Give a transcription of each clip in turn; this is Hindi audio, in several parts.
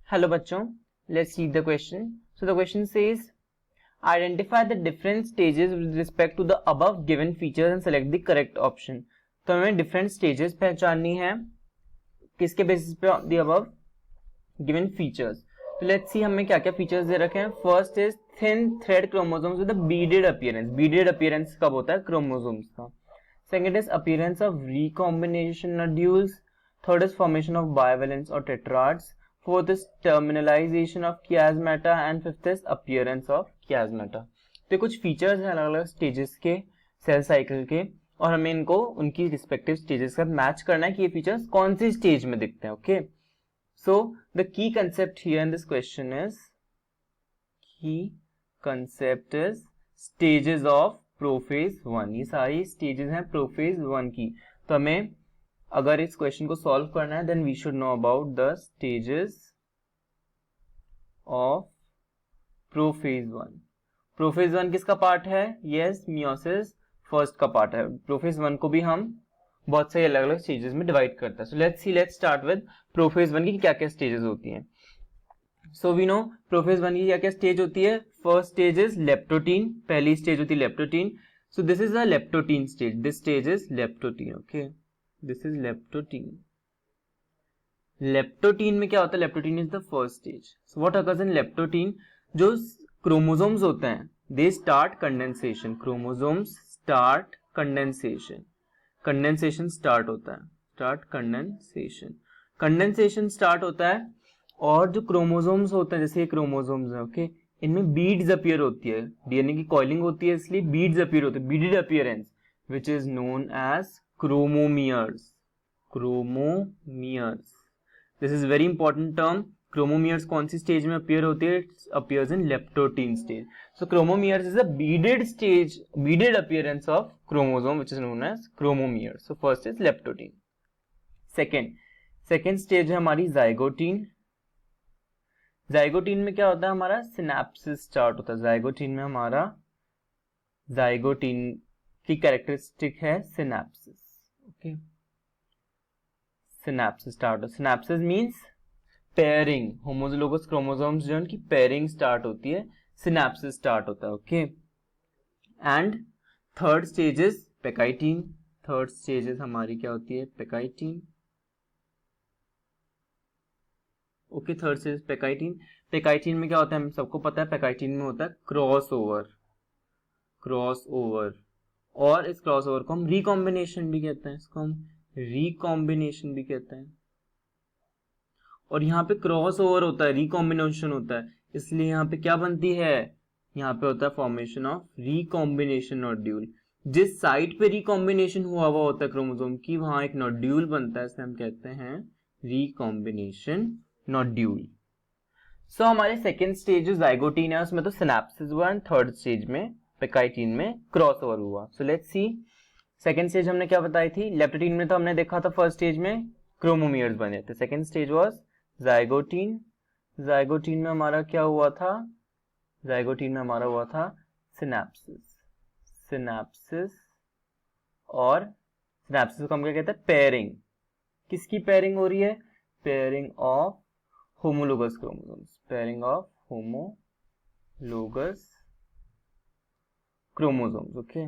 Hello बच्चों, let's read the question. So the question says, identify the different stages with respect to the above given features and select the correct option. तो हमें different stages पहचाननी है किसके बेसिस पे? the above given features. तो let's see हमें क्या क्या features दे रखे हैं. First is thin thread chromosomes with a beaded appearance. Beaded appearance कब होता है? chromosomes का. Second is appearance of recombination nodules. Third is formation of bivalents or tetrads. Fourth is terminalization of chiasmata and fifth is appearance of chiasmata. तो कुछ फीचर्स हैं अलग अलग स्टेजेस के सेल साइकिल के और हमें इनको उनकी रिस्पेक्टिव स्टेजेस के साथ मैच करना है कि ये फीचर्स कौन सी स्टेज में दिखते हैं. Okay, so the key concept here in this question is stages of prophase 1. ये सारी स्टेजेस हैं प्रोफेज 1 की. तो हमें अगर इस क्वेश्चन को सॉल्व करना है then we should know about the stages of prophase 1. Prophase 1 किसका पार्ट है? यस, मियोसिस फर्स्ट का पार्ट है. प्रोफेज 1 को भी हम बहुत सारे अलग अलग स्टेजेस में डिवाइड करते हैं. So let's start with prophase 1 की क्या क्या स्टेजेस होती हैं. सो वी नो प्रोफेज 1 की क्या क्या स्टेज होती है. First stage is leptotene. पहली स्टेज होती है leptotene. So this is a leptotene stage. This stage is leptotene. Okay, this is leptotene. Leptotene में क्या होता है? Leptotene is the first stage. So what occurs in leptotene? जो क्रोमोसोम्स होते हैं they start condensation. Chromosomes start condensation. Condensation start होता है. कंडेंसेशन स्टार्ट होता है और जो क्रोमोसोम्स होते हैं जैसे ये क्रोमोसोम्स है, ओके, इनमें बीड्स अपीयर होती है. डीएनए की कॉइलिंग होती है इसलिए बीड्स अपीयर होते हैं. Beaded appearance which is known as chromomeres. This is very important term. Chromomeres कौन सी स्टेज में अपीयर होती है? It appears in leptotene stage. So chromomeres is a beaded stage, beaded appearance of chromosome which is known as chromomeres. So first is leptotene. Second stage है हमारी zygote. zygote में क्या होता है? हमारा synapses स्टार्ट होता है. zygote में हमारा zygote की कैरेक्टरिस्टिक है synapses. ओके, सिनेप्सिस स्टार्ट हो. Synapses means pairing. Homologous chromosomes जो उनकी पेयरिंग स्टार्ट होती है, सिनेप्सिस स्टार्ट होता है. Okay, and third stage is pachytene. Third stage is हमारी क्या होती है? Pachytene. Okay, third stage pachytene. Pachytene में क्या होता है? हम सबको पता है पेकाइटीन में होता है क्रॉस ओवर और इस क्रॉस ओवर को हम रिकॉम्बिनेशन भी कहते हैं. और यहाँ पे क्रॉस ओवर होता है, रिकॉम्बिनेशन होता है, इसलिए यहाँ पे क्या बनती है? यहाँ पे होता है फॉर्मेशन ऑफ रिकॉम्बिनेशन नोड्यूल. जिस साइट पे रिकॉम्बिनेशन हुआ होता है क्रोमोसोम की वहां एक नोड्यूल बनता है, इसे हम कहते हैं रिकॉम्बिनेशन नोड्यूल. सो हमारे सेकेंड स्टेज जो जाइगोटीन है उसमें तो सिनेप्सिस हुआ एंड थर्ड स्टेज में पेकाइटीन में क्रॉस ओवर हुआ. सो लेट्स सी सेकेंड स्टेज हमने क्या बताई थी. लेप्टोटीन में तो हमने देखा था फर्स्ट स्टेज में क्रोमोमियर्स बने थे. Second stage was zygotene. Zygotene में हमारा क्या हुआ था? जाइगोटीन में हमारा हुआ था सिनेप्सिस और सिनेप्सिस को हम क्या कहते हैं? पेयरिंग. किसकी पेयरिंग हो रही है? Pairing of homologous chromosomes. Pairing of homologous chromosomes. Okay,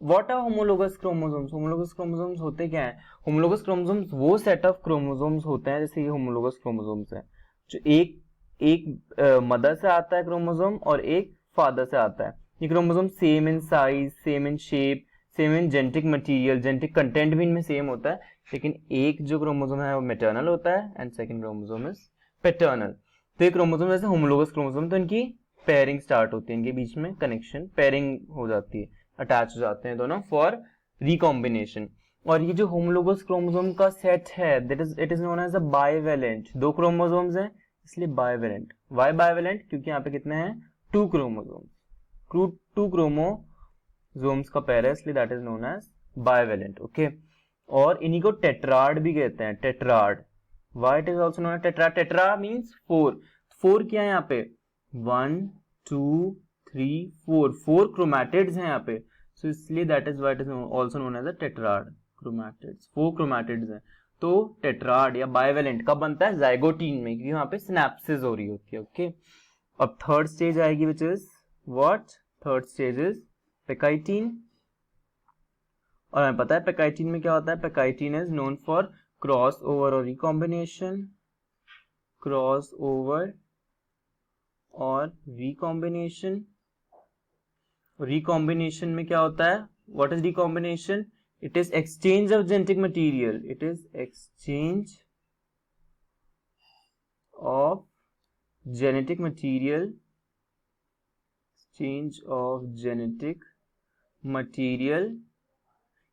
what are homologous chromosomes? Homologous chromosomes होते क्या है? होमोलोगस क्रोमोसोम्स वो सेट ऑफ क्रोमोसोम्स होते हैं, जैसे ये होमोलोगस क्रोमोसोम्स है जो एक मदर से आता है क्रोमोसोम और एक फादर से आता है. ये chromosome same in size, same in shape, same in genetic material, genetic content भी इनमें सेम होता है, लेकिन एक जो क्रोमोसोम है वो मैटरनल होता है and second chromosome is paternal. तो ये क्रोमोसोम जैसे होमोलोगस क्रोमोसोम, तो इनकी पेयरिंग स्टार्ट होती है, इनके बीच में कनेक्शन, पेयरिंग हो जाती है, अटैच हो जाते हैं दोनों फॉर रिकॉम्बिनेशन. और ये जो होमोलोगस क्रोमोसोम का सेट है it is known as a bivalent. दो क्रोमोसोम्स हैं इसलिए बाइवेलेंट. Y bivalent? क्योंकि यहाँ पे कितने हैं? 2 क्रोमोसोम्स. 2 क्रोमोसोम्स का पेयर है इसलिए that is known as bivalent. Okay, और इन्हीं को टेट्राड भी कहते हैं. Tetrad. Why it is also known as tetrad? Tetra means 4 क्या है यहाँ पे? 1 2 3 4 क्रोमैटिड्स हैं यहाँ पे. सो इसलिए that is why it is also known as a tetrad. Chromatids 4 chromatids हैं. तो टेट्राड या बाइवेलेंट कब बनता है? जाइगोटीन में, क्योंकि वहां पे सिनेप्सिस हो रही होती है। ओके, अब थर्ड स्टेज आएगी which is what? Third stage is pachytene, और हमें पता है पेकाइटीन में क्या होता है? Pachytene is known for cross over और रिकॉम्बिनेशन, क्रॉस ओवर और रिकॉम्बिनेशन। रिकॉम्बिनेशन में क्या होता है? What is recombination? It is exchange of genetic material, it is exchange of genetic material, exchange of genetic material.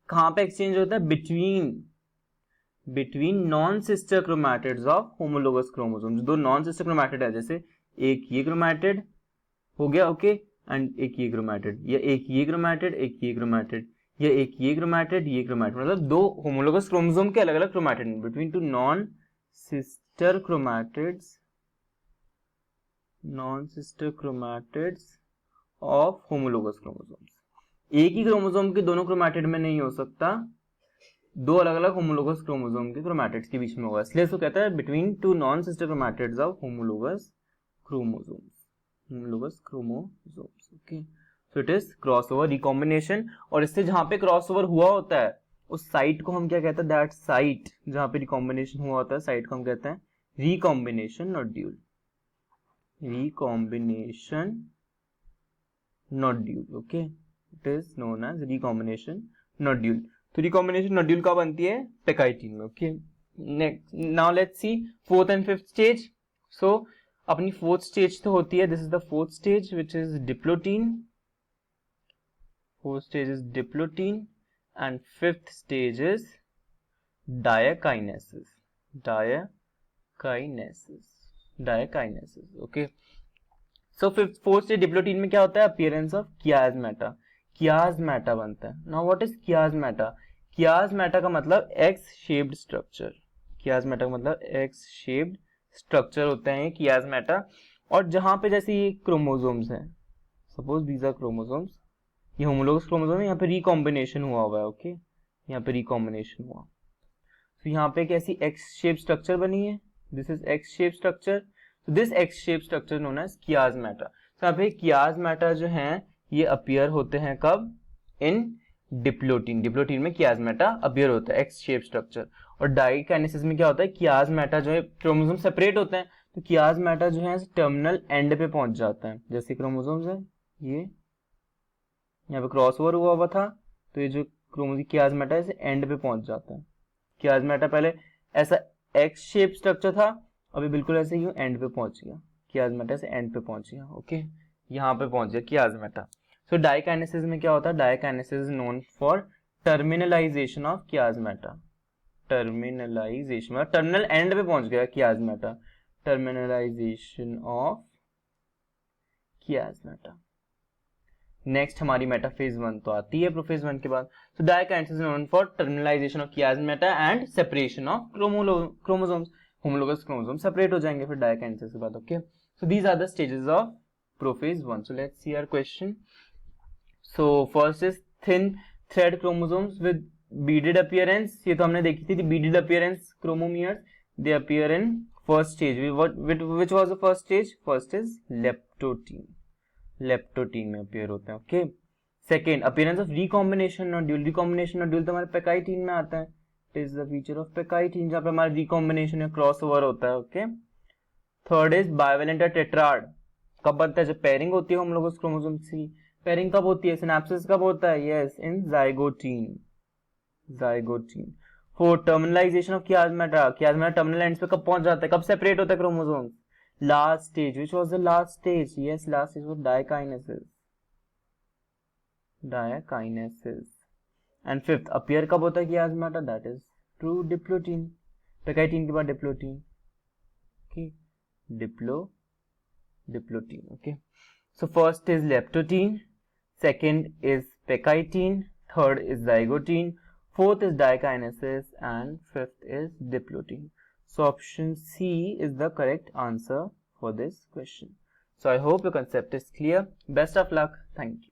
कहां पे एक्सचेंज होता है? Between non sister chromatids of homologous chromosomes. दो नॉन सिस्टर क्रोमैटिड है, जैसे एक ये क्रोमैटिड हो गया, ओके, एंड एक ये क्रोमैटिड, या एक ये क्रोमैटिड, एक ये क्रोमैटिड, या एक ये क्रोमैटिड, ये क्रोमैटिड, मतलब दो होमोलोगस क्रोमोसोम के अलग अलग chromatid between two non sister chromatids of homologous chromosomes. एक ही क्रोमोसोम के दोनों क्रोमैटिड में नहीं हो सकता, दो अलग अलग होमोलोगस क्रोमोसोम के क्रोमैटिड्स के बीच में होगा, इसलिए इसको कहता है between two non sister chromatids of homologous chromosomes. Okay, so it is crossover recombination. और इससे जहां पे क्रॉसओवर हुआ होता है उस साइट को हम क्या कहते हैं? दैट साइट जहां पे रिकॉम्बिनेशन हुआ होता है, साइट को हम कहते हैं recombination nodule. Okay, it is known as recombination nodule. तो रिकॉम्बिनेशन नोड्यूल कब बनती है? पेकाइटीन में। Okay, next, now let's see fourth and fifth stage. So अपनी फोर्थ स्टेज तो होती है, this is the fourth stage which is diplotene. Fourth stage is diplotene and fifth stage is diakinesis. Okay, so fourth stage diplotene में क्या होता है? अपीयरेंस ऑफ कियाज्मेटा बनता है। Now what is कियाज्मेटा? कियाज्मेटा का मतलब एक्स शेप्ड स्ट्रक्चर। कियाज्मेटा का मतलब एक्स शेप्ड स्ट्रक्चर होते हैं कियाज्मेटा। और जहां पे जैसे ये क्रोमोसोम्स हैं, सपोज दीज आर क्रोमोसोम्स, ये होमोलोगस क्रोमोसोम है, यहाँ पे रिकॉम्बिनेशन हुआ है। ओके, यहाँ पे रिकॉम्बिनेशन हुआ, तो यहाँ पे एक ऐसी एक्स शेप स्ट्रक्चर बनी है, this is X shape structure, तो this X shape structure known as chiasmata. तो यहाँ पे कियाज्मेटा जो है ये अपीयर होते हैं कब? इन डिप्लोटीन में कियाज्मेटा अपीयर होता है, एक्स शेप स्ट्रक्चर। और डाइकाइनेसिस में क्या होता है? कियाज्मेटा जो है, क्रोमोसोम सेपरेट होते हैं, तो कियाज्मेटा जो है टर्मिनल एंड पे पहुंच जाता है। जैसे क्रोमोसोम्स है, ये यहाँ पे क्रॉसओवर हुआ था, तो ये जो क्रोमोसोम कियाज्मेटा है एंड पे पहुंच जाता है। कियाज्मेटा पहले ऐसा एक्स शेप स्ट्रक्चर था, अभी बिल्कुल ऐसे ही एंड पे पहुंच गया, कियाज्मेटा से एंड पे पहुंच गया। ओके, यहाँ पे पहुंच गया कियाज्मेटा। सो डाइकाइनेसिस में क्या होता है? Diakinesis is known for terminalisation of chiasmata. Terminalisation, terminal end पे पहुंच गया chiasmata, terminalisation of chiasmata. Next हमारी मेटाफेज 1 तो आती है प्रोफेज 1 के बाद। So diakinesis is known for terminalisation of chiasmata and separation of chromosomes. Homologous chromosome separate हो जाएंगे फिर डाइकाइनेसिस के बाद। Okay, so these are the stages of prophase 1। So let's see our question. So first is thin thread chromosomes with beaded appearance. ये तो हमने देखी थी, beaded appearance chromomeres, they appear in first stage. Which was the first stage? First is leptotene में अपीयर होते हैं। Okay, second appearance of recombination nodule. Recombination nodule तो हमारे पेकाइटीन में आता है, it is the feature of pachytene जहां पे हमारा रिकॉम्बिनेशन या क्रॉसओवर होता है। Okay, third is bivalent tetrad. कब बनता है? जब पेयरिंग होती है हम लोग उस क्रोमोसोम की। पेयरिंग कब होती है? सिनेप्सिस कब होता है? Yes, in zygotene. Fourth terminalisation of chiasmata. Chiasmata terminal ends पे कब पहुंच जाता है? कब सेपरेट होता है chromosome? Last stage. Which was the last stage? Yes, last stage was diakinesis. And fifth appear कब होता है chiasmata? That is true diplotene. Pachytene के बाद diplotene. Okay, diplotene. Okay, so first is leptotene, second is pechitin, third is zygotein, fourth is dikinesis, and fifth is diplotene. So option C is the correct answer for this question. So I hope your concept is clear. Best of luck. Thank you.